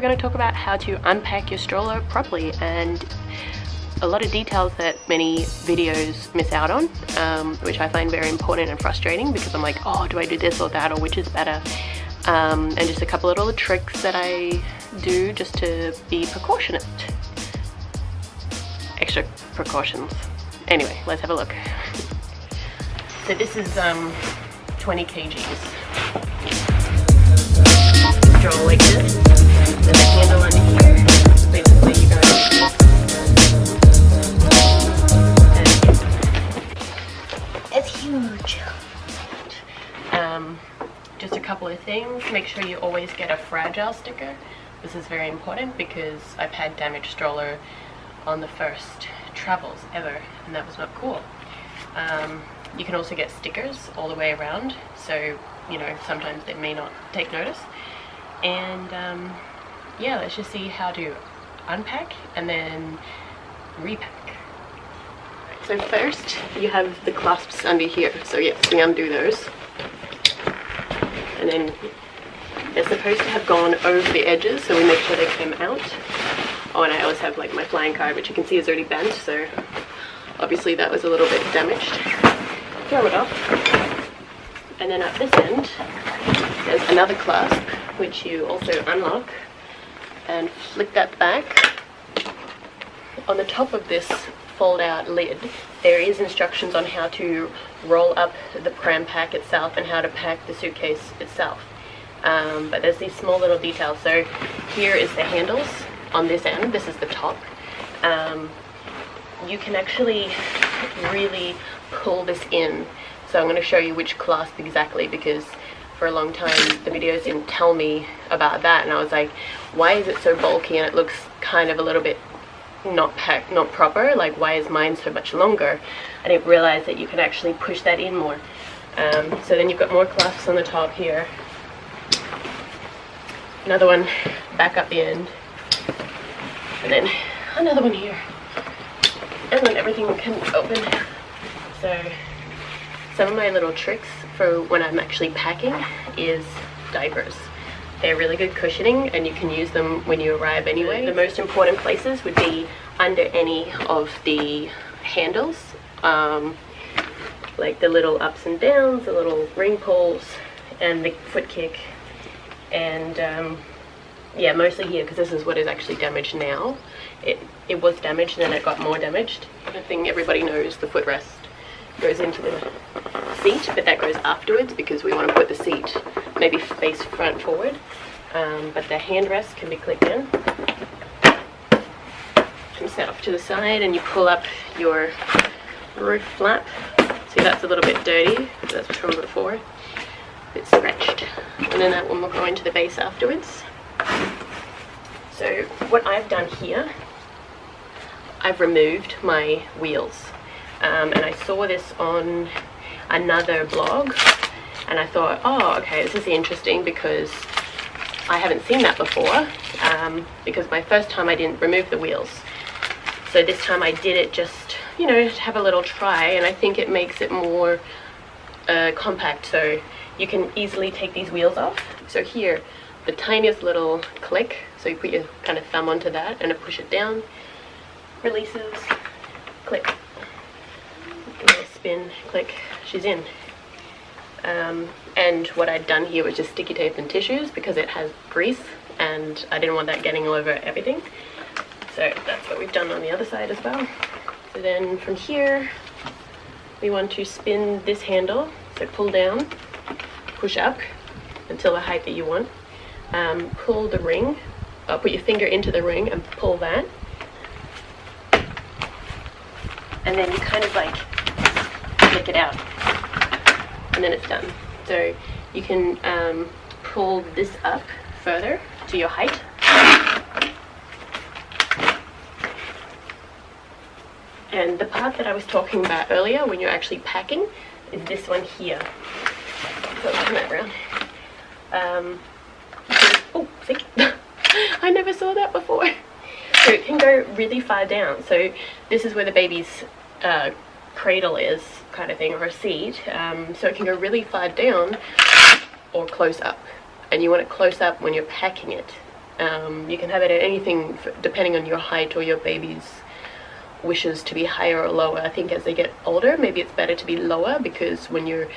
going to talk about how to unpack your stroller properly, and a lot of details that many videos miss out on, which I find very important and frustrating because I'm like, oh, do I do this or that, or which is better? And just a couple of little tricks that I do just to be precautionate. Extra precautions. Anyway, let's have a look. So this is 20 kgs. Stroller like this. There's a handle under here. Basically, you go. It's huge. Just a couple of things. Make sure you always get a fragile sticker. This is very important because I've had damaged stroller on the first travels ever, and that was not cool. You can also get stickers all the way around, so you know sometimes they may not take notice. And yeah, let's just see how to unpack and then repack. So first you have the clasps under here, so yes, we undo those, and then they're supposed to have gone over the edges, so we make sure they came out. Oh, and I always have like my flying card, which you can see is already bent, so obviously that was a little bit damaged. Throw it off. And then at this end, there's another clasp, which you also unlock and flick that back. On the top of this fold out lid, there is instructions on how to roll up the pram pack itself and how to pack the suitcase itself. But there's these small little details. So here is the handles on this end. This is the top. You can actually really pull this in. So I'm going to show you which clasp exactly, because for a long time the videos didn't tell me about that, and I was like, why is it so bulky and it looks kind of a little bit not packed, not proper? Like, why is mine so much longer? I didn't realize that you can actually push that in more. So then you've got more clasps on the top here, another one back up the end, and then another one here, and then everything can open. So some of my little tricks for when I'm actually packing is diapers. They're really good cushioning and you can use them when you arrive anyway. The most important places would be under any of the handles, like the little ups and downs, the little ring pulls, and the foot kick. And yeah, mostly here, because this is what is actually damaged now. It was damaged and then it got more damaged. I think everybody knows the footrest goes into the seat, but that goes afterwards because we want to put the seat maybe face front forward. But the handrest can be clicked in. Can set off to the side and you pull up your roof flap. See, that's a little bit dirty, that's from before. It's stretched, and then that one will go into the base afterwards. So what I've done here, I've removed my wheels, and I saw this on another blog and I thought, oh okay, this is interesting because I haven't seen that before, because my first time I didn't remove the wheels, so this time I did it just, you know, to have a little try, and I think it makes it more compact, so you can easily take these wheels off. So here, the tiniest little click, so you put your kind of thumb onto that and push it down, releases, click, give it a spin, click, she's in. And what I'd done here was just sticky tape and tissues because it has grease and I didn't want that getting all over everything. So that's what we've done on the other side as well. So then from here, we want to spin this handle, so pull down, push up until the height that you want, pull the ring, put your finger into the ring and pull that, and then you kind of like flick it out, and then it's done. So you can pull this up further to your height, and the part that I was talking about earlier when you're actually packing is this one here. So I'll turn that around. Oh, see? I never saw that before. So it can go really far down. So this is where the baby's cradle is, kind of thing, or a seat. So it can go really far down or close up. And you want it close up when you're packing it. You can have it at anything depending on your height or your baby's wishes to be higher or lower. I think as they get older, maybe it's better to be lower, because when you're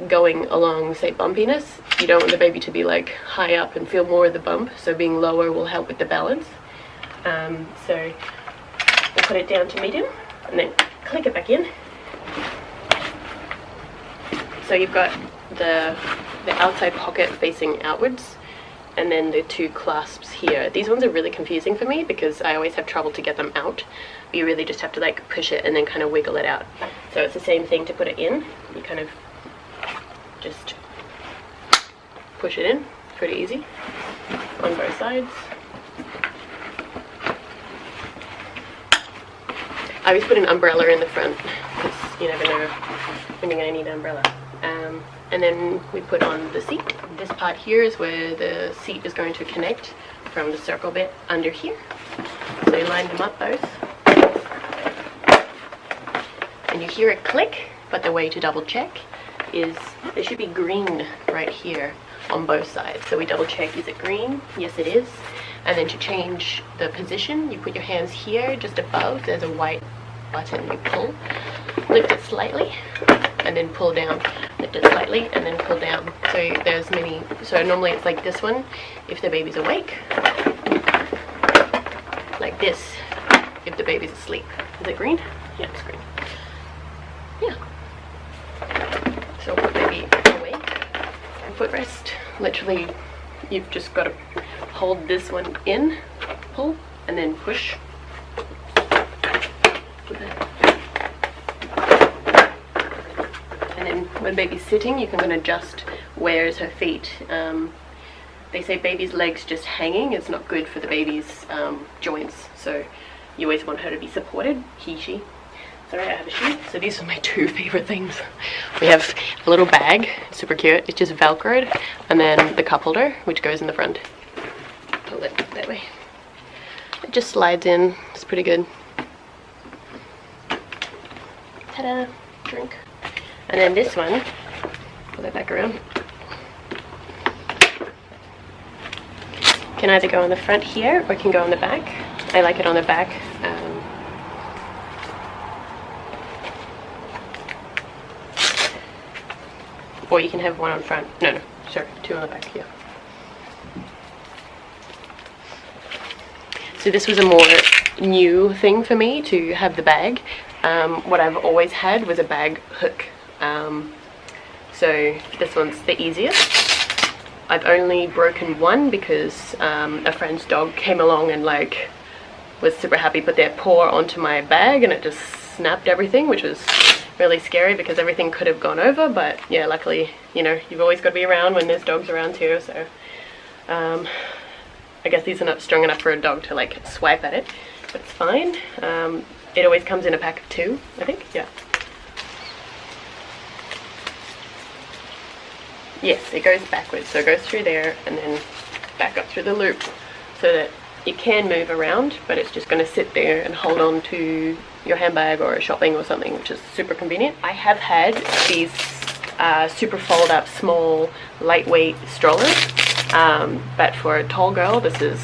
going along, say, bumpiness, you don't want the baby to be like high up and feel more of the bump, so being lower will help with the balance. So we'll put it down to medium and then click it back in. So you've got the outside pocket facing outwards, and then the two clasps here. These ones are really confusing for me because I always have trouble to get them out. You really just have to like push it and then kind of wiggle it out. So it's the same thing to put it in. You kind of just push it in, pretty easy on both sides. I always put an umbrella in the front because you never know when you're going to need an umbrella. And then we put on the seat. This part here is where the seat is going to connect from the circle bit under here. So you line them up both. And you hear it click, but the way to double check is there should be green right here on both sides. So we double check, is it green? Yes, it is. And then to change the position, you put your hands here just above. There's a white button. You pull, lift it slightly, and then pull down. Lift it slightly and then pull down. So there's many. So normally it's like this one if the baby's awake, like this if the baby's asleep. Is it green? Yeah, it's green. Yeah. So put baby awake and footrest. Literally, you've just got to hold this one in, pull, and then push. And then when baby's sitting, you can adjust where's her feet. They say baby's legs just hanging is not good for the baby's joints, so you always want her to be supported, he, she. Sorry, I have a shoe. So these are my two favorite things. We have a little bag, super cute, it's just velcroed, and then the cup holder, which goes in the front. Pull it that way. It just slides in, it's pretty good. Ta-da, drink. And then this one, pull that back around. Can either go on the front here or can go on the back. I like it on the back. Or you can have one on front. No, sorry, two on the back here. So this was a more new thing for me to have the bag. What I've always had was a bag hook. So this one's the easiest. I've only broken one because a friend's dog came along and like was super happy, put their paw onto my bag and it just snapped everything, which was really scary because everything could have gone over. But yeah, luckily, you know, you've always got to be around when there's dogs around too. So I guess these are not strong enough for a dog to like swipe at it, but it's fine. It always comes in a pack of 2, I think. Yeah. Yes, it goes backwards, so it goes through there and then back up through the loop, so that it can move around, but it's just going to sit there and hold on to your handbag or shopping or something, which is super convenient. I have had these super fold up small lightweight strollers, but for a tall girl this is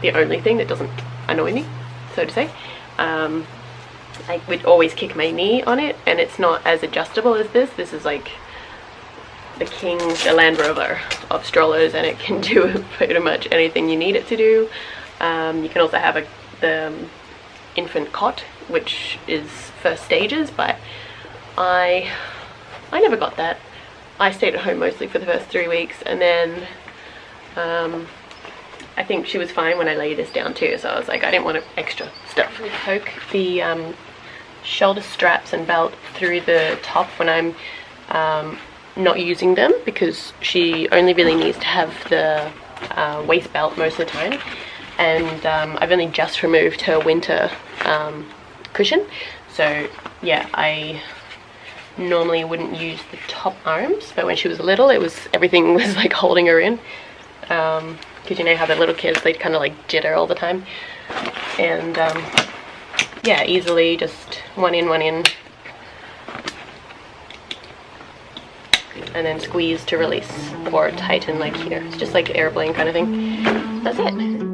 the only thing that doesn't annoy me, so to say. I would always kick my knee on it, and it's not as adjustable as this. This is like the king, the Land Rover of strollers, and it can do pretty much anything you need it to do. You can also have the infant cot, which is first stages, but I never got that. I stayed at home mostly for the first 3 weeks, and then I think she was fine when I laid this down too, so I was like, I didn't want extra stuff. We poke the shoulder straps and belt through the top when I'm not using them, because she only really needs to have the waist belt most of the time, and I've only just removed her winter cushion, so yeah, I normally wouldn't use the top arms, but when she was little, everything was like holding her in, because you know how the little kids, they'd kind of like jitter all the time, and yeah, easily just one in, and then squeeze to release or tighten like here. It's just like airplane kind of thing. That's it.